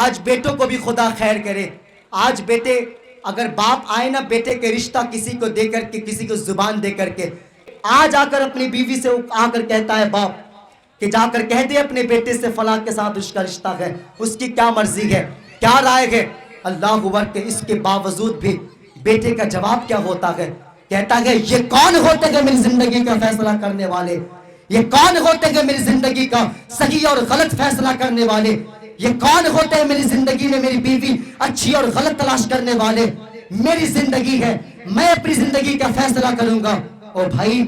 آج بیٹوں کو بھی خدا خیر کرے. آج بیٹے اگر باپ آئے نا بیٹے کے رشتہ کسی کو دے کر کے, کسی کو زبان دے کر کے, آج آ کر اپنی بیوی سے آ کر کہتا ہے باپ کہ جا کر کہہ دے اپنے بیٹے سے فلاں کے ساتھ اس کا رشتہ ہے, اس کی کیا مرضی ہے, کیا رائے ہے. اللہ اکبر کہ اس کے باوجود بھی بیٹے کا جواب کیا ہوتا ہے, کہتا ہے یہ کون ہوتے ہیں میری زندگی کا فیصلہ کرنے والے, یہ کون ہوتے ہیں میری زندگی کا صحیح اور غلط فیصلہ کرنے والے, یہ کون ہوتے ہیں میری زندگی میں میری بیوی اچھی اور غلط تلاش کرنے والے. میری زندگی ہے, میں اپنی زندگی کا فیصلہ کروں گا. او بھائی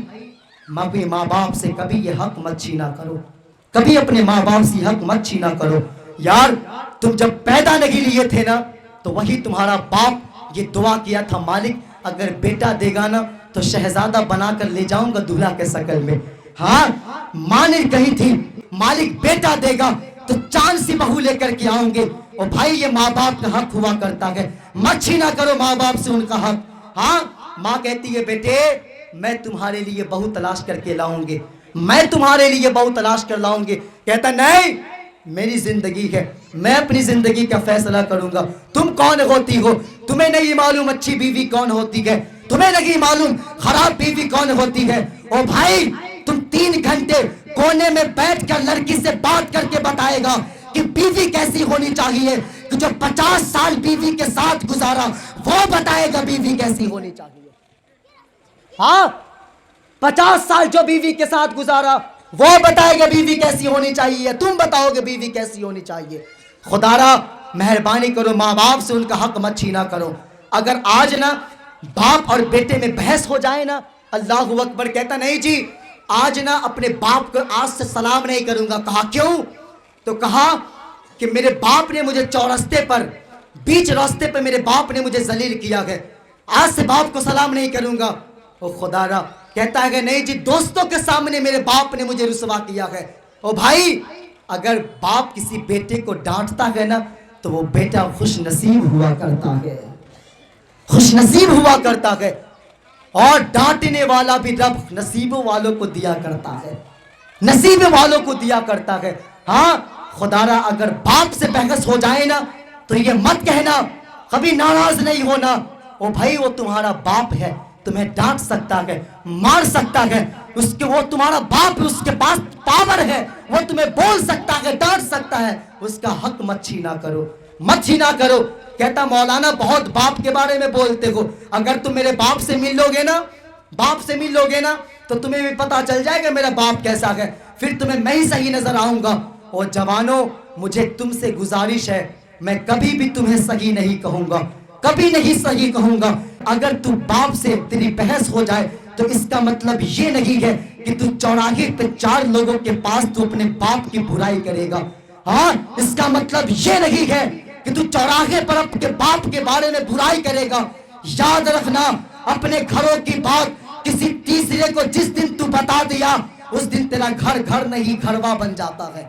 اپنے ماں باپ سے کبھی یہ حق مت چھینا کرو, کبھی اپنے ماں باپ سے حق مت چھینا کرو. یار تم جب پیدا نہیں لیے تھے نا تو وہی تمہارا باپ یہ دعا کیا تھا, مالک اگر بیٹا دے گا نا تو شہزادہ بنا کر لے جاؤں گا دولہا کے شکل میں. ہاں ماں نے کہی تھی مالک بیٹا دے گا تو چاند سی بہو لے کر کے آؤں گے. اور بھائی یہ ماں باپ کا حق ہوا کرتا ہے, مت چھینا کرو ماں باپ سے ان کا حق. ہاں ماں کہتی ہے بیٹے میں تمہارے لیے بہو تلاش کر کے لاؤں گی, میں تمہارے لیے بہو تلاش کر لاؤں گی. کہتا نہیں میری زندگی ہے, میں اپنی زندگی کا فیصلہ کروں گا. تم کون ہوتی ہو, تمہیں نہیں معلوم اچھی بیوی کون ہوتی ہے, تمہیں نہیں معلوم خراب بیوی کون ہوتی ہے. او بھائی تم 3 گھنٹے کونے میں بیٹھ کر لڑکی سے بات کر کے بتائے گا کہ بیوی کیسی ہونی چاہیے, کہ جو 50 سال بیوی کے ساتھ گزارا وہ بتائے گا بیوی کیسی ہونی چاہیے. ہاں 50 سال جو بیوی کے ساتھ گزارا وہ بتائے گا بیوی کیسی ہونی چاہیے, تم بتاؤ گے بیوی کیسی ہونی چاہیے. خدا را مہربانی کرو ماں باپ سے ان کا حق مت چھینا کرو. اگر آج نا باپ اور بیٹے میں بحث ہو جائے نا, اللہ اکبر کہتا نہیں جی آج نا اپنے باپ کو آج سے سلام نہیں کروں گا. کہا کیوں, تو کہا کہ میرے باپ نے مجھے چورستے پر بیچ راستے پر میرے باپ نے مجھے ذلیل کیا ہے, آج سے باپ کو سلام نہیں کروں گا. او خدا را کہتا ہے کہ نہیں جی دوستوں کے سامنے میرے باپ نے مجھے رسوا کیا ہے. او بھائی اگر باپ کسی بیٹے کو ڈانٹتا ہے نا تو وہ بیٹا خوش نصیب ہوا کرتا ہے, خوش نصیب ہوا کرتا ہے. اور ڈانٹنے والا بھی رب نصیبوں والوں کو دیا کرتا ہے, نصیب والوں کو دیا کرتا ہے. ہاں خدا را اگر باپ سے بحث ہو جائے نا تو یہ مت کہنا, کبھی ناراض نہیں ہونا. او بھائی وہ تمہارا باپ ہے, تمہیں ڈانٹ سکتا ہے, مار سکتا ہے, اس کے وہ تمہارا باپ, اس کے پاس پاور ہے, وہ تمہیں بول سکتا ہے, ڈانٹ سکتا ہے. اس کا حق مت چھینا کرو, مت چھینا کرو. کہتا مولانا بہت باپ کے بارے میں بولتے ہو, اگر تم میرے باپ سے مل لو گے نا, باپ سے مل لو گے نا تو تمہیں بھی پتا چل جائے گا میرا باپ کیسا ہے, پھر تمہیں میں ہی صحیح نظر آؤں گا. اور جوانوں مجھے تم سے گزارش ہے, میں کبھی بھی تمہیں صحیح نہیں کہوں گا, کبھی نہیں صحیح کہوں گا. اگر تو باپ سے تیری بحث ہو جائے تو اس کا مطلب یہ نہیں ہے کہ تو چوراہے پہ 4 لوگوں کے پاس تو اپنے باپ کی برائی کرے گا. ہاں اس کا مطلب یہ نہیں ہے کہ تو چوراہے پر اپنے باپ کے بارے میں برائی کرے گا. یاد رکھنا اپنے گھروں کی بات کسی تیسرے کو جس دن تو بتا دیا اس دن تیرا گھر گھر نہیں گھروا بن جاتا ہے,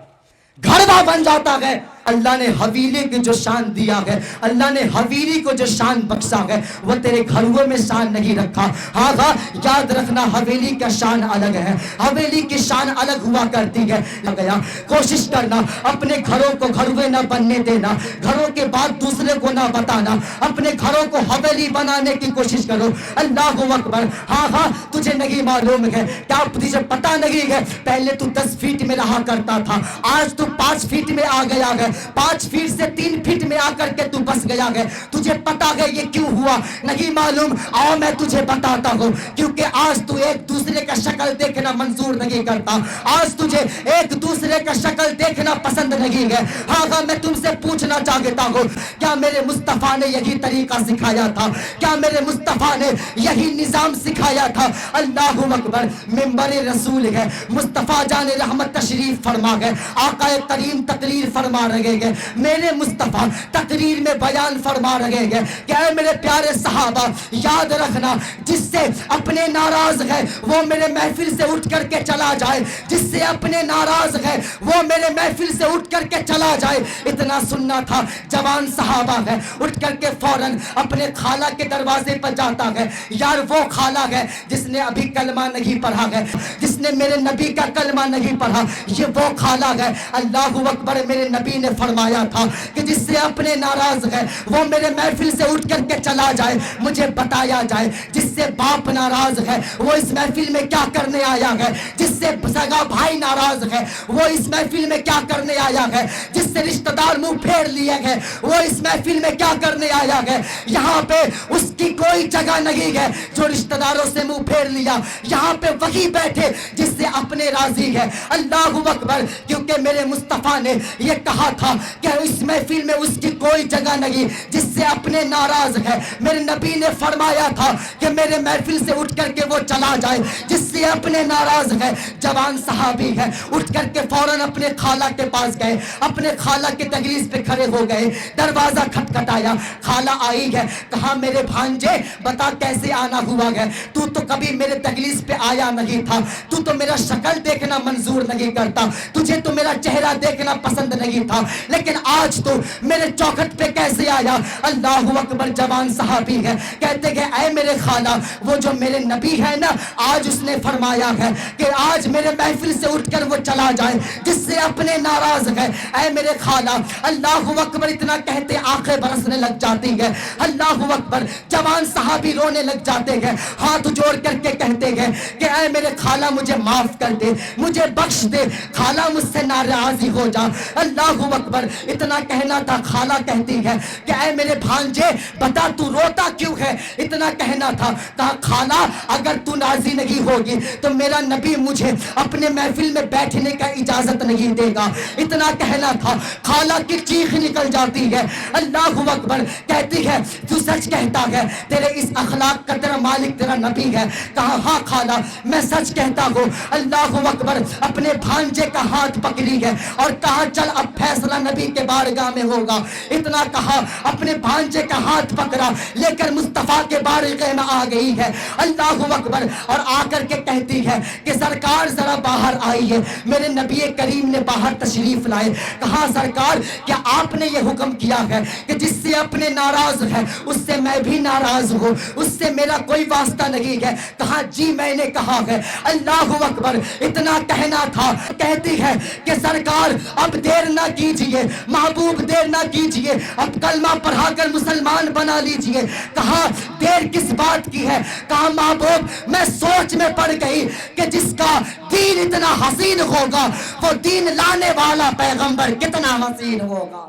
گھروا بن جاتا ہے. اللہ نے حویلی کی جو شان دیا ہے, اللہ نے حویلی کو جو شان بخشا ہے وہ تیرے گھروں میں شان نہیں رکھا. ہاں ہاں یاد رکھنا حویلی کا شان الگ ہے, حویلی کی شان الگ ہوا کرتی ہے. گیا کوشش کرنا اپنے گھروں کو گھروے نہ بننے دینا, گھروں کے بعد دوسرے کو نہ بتانا, اپنے گھروں کو حویلی بنانے کی کوشش کرو. اللہ اکبر. ہاں ہاں تجھے نہیں معلوم ہے, کیا تجھے پتا نہیں ہے پہلے تو 10 فیٹ میں رہا کرتا تھا, آج تو 5 فیٹ میں آ گیا ہے, 5 فیٹ سے 3 فیٹ میں آ کر کے تو بس گیا ہے. تجھے پتا ہے یہ کیوں ہوا, نہیں معلوم, آؤ میں تجھے بتاتا ہوں. کیونکہ آج تو ایک دوسرے کا شکل دیکھنا منظور نہیں کرتا, آج تجھے ایک دوسرے کا شکل دیکھنا پسند نہیں ہے. ہاں ہاں میں تم سے پوچھنا چاہتا ہوں کیا میرے مصطفیٰ نے یہی طریقہ سکھایا تھا, کیا میرے مصطفیٰ نے یہی نظام سکھایا تھا. اللہ اکبر. منبر رسول ہے, مصطفیٰ جان رحمت تشریف فرما گئے, آقا کریم تقریر فرما رہے ہیں, میرے مصطفیٰ تقریر میں بیان فرما رہے ہیں کہ اے میرے پیارے صحابہ یاد رکھنا جس سے اپنے ناراض ہے وہ میرے محفل سے اٹھ کر کے چلا جائے, جس سے اپنے ناراض ہے وہ میرے محفل سے اٹھ کر کے چلا جائے. اتنا سننا تھا, جوان صحابہ ہے اٹھ کر کے فوراً اپنے خالہ کے دروازے پر جاتا ہے. یار وہ خالہ ہے جس نے ابھی کلمہ نہیں پڑھا ہے, جس نے میرے نبی کا کلمہ نہیں پڑھا, یہ وہ خالہ ہے. اللہ اکبر. میرے نبی نے فرمایا تھا کہ جس سے اپنے ناراض ہے وہ میرے محفل سے اٹھ کر کے چلا جائے، مجھے بتایا جائے جس سے باپ ناراض ہے وہ اس محفل میں کیا کرنے آیا ہے، جس سے سگا بھائی ناراض ہے وہ اس محفل میں کیا کرنے آیا ہے، جس سے رشتہ دار منہ پھیر لیے گئے وہ اس محفل میں کیا کرنے آیا ہے۔ یہاں پہ اس کی کوئی جگہ نہیں ہے جو رشتہ داروں سے منہ پھیر لیا، یہاں پہ وہی بیٹھے جس سے اپنے راضی ہے۔ اللہ اکبر، کیونکہ میرے مصطفیٰ نے یہ کہا تھا کہ اس محفل میں اس کی کوئی جگہ نہیں جس سے اپنے ناراض ہے۔ میرے نبی نے فرمایا تھا کہ میرے محفل سے اٹھ کر کے وہ چلا جائے جس سے اپنے ناراض ہے۔ جوان صحابی ہے، اٹھ کر کے فوراً اپنے خالہ کے پاس گئے، اپنے خالہ کے دہلیز پہ کھڑے ہو گئے، دروازہ کھٹکھٹایا، خالہ آئی ہے، کہا میرے بھانجے بتا کیسے آنا ہوا ہے، تو کبھی میرے دہلیز پہ آیا نہیں تھا، تو میرا شکل دیکھنا منظور نہیں کرتا، تجھے تو میرا چہرہ دیکھنا پسند نہیں تھا، لیکن آج تو میرے چوکھٹ پہ کیسے آیا۔ اللہ اکبر، جوان صحابی ہے، کہتے کہ اے میرے خالہ، وہ جو میرے نبی ہے نا آج اس نے فرمایا ہے کہ آج میرے محفل سے اٹھ کر وہ چلا جائے جس سے اپنے ناراض ہے۔ اے میرے خالہ، اللہ اکبر، اتنا کہتے آنکھیں برسنے لگ جاتی ہے۔ اللہ اکبر، جوان صحابی رونے لگ جاتے ہیں، ہاتھ جوڑ کر کے کہتے ہیں کہ اے میرے خالہ مجھے معاف کر دے، مجھے بخش دے، خالہ مجھ سے ناراضی ہو جا۔ اللہ اکبر، اتنا کہنا تھا، خالہ کہتی ہے کہ اے میرے بھانجے بتا تو روتا کیوں ہے، اتنا کہنا تھا، کہا خالہ اگر تو راضی نہیں ہوگی تو میرا نبی مجھے اپنے محفل میں بیٹھنے کا اجازت نہیں دے گا، اتنا کہنا تھا۔ خالہ کی چیخ نکل جاتی ہے۔ اللہ اکبر، کہتی ہے تو سچ کہتا ہے، تیرے اس اخلاق کا تیرا مالک تیرا نبی ہے، کہا ہاں خالہ میں سچ کہتا ہوں۔ اللہ اکبر، اپنے بھانجے کا ہاتھ پکڑی ہے اور کہا چل اب فیصلہ نبی کے بارگاہ میں ہوگا، اتنا کہا، اپنے بھانجے کا ہاتھ پکڑا لے کر مصطفیٰ کے بارگاہ میں آ گئی ہے۔ اللہ اکبر، اور آ کر کے کہتی ہے کہ سرکار ذرا باہر آئیے۔ میرے نبی کریم نے باہر تشریف لائے، کہا سرکار کیا آپ نے یہ حکم کیا ہے کہ جس سے اپنے ناراض ہے اس سے میں بھی ناراض ہوں، اس سے میرا کوئی واسطہ نہیں ہے، کہا جی میں نے کہا ہے۔ اللہ اکبر، اتنا کہنا تھا، کہتی ہے کہ سرکار اب دیر نہ کیجئے، محبوب دیر نہ کیجئے، اب کلمہ پڑھا کر مسلمان بنا لیجئے۔ کہا دیر کس بات کی ہے، کہا محبوب میں سوچ میں پڑ گئی کہ جس کا دین اتنا حسین ہوگا وہ دین لانے والا پیغمبر کتنا حسین ہوگا،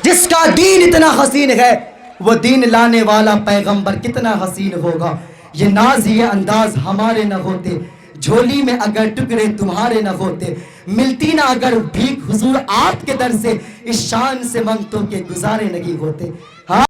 جس کا دین اتنا حسین ہے وہ دین لانے والا پیغمبر کتنا حسین ہوگا۔ یہ ناز یہ انداز ہمارے نہ ہوتے، جھولی میں اگر ٹکڑے تمہارے نہ ہوتے، ملتی نہ اگر بھیک حضور آپ کے در سے، اس شان سے منگتوں کے گزارے نہیں ہوتے۔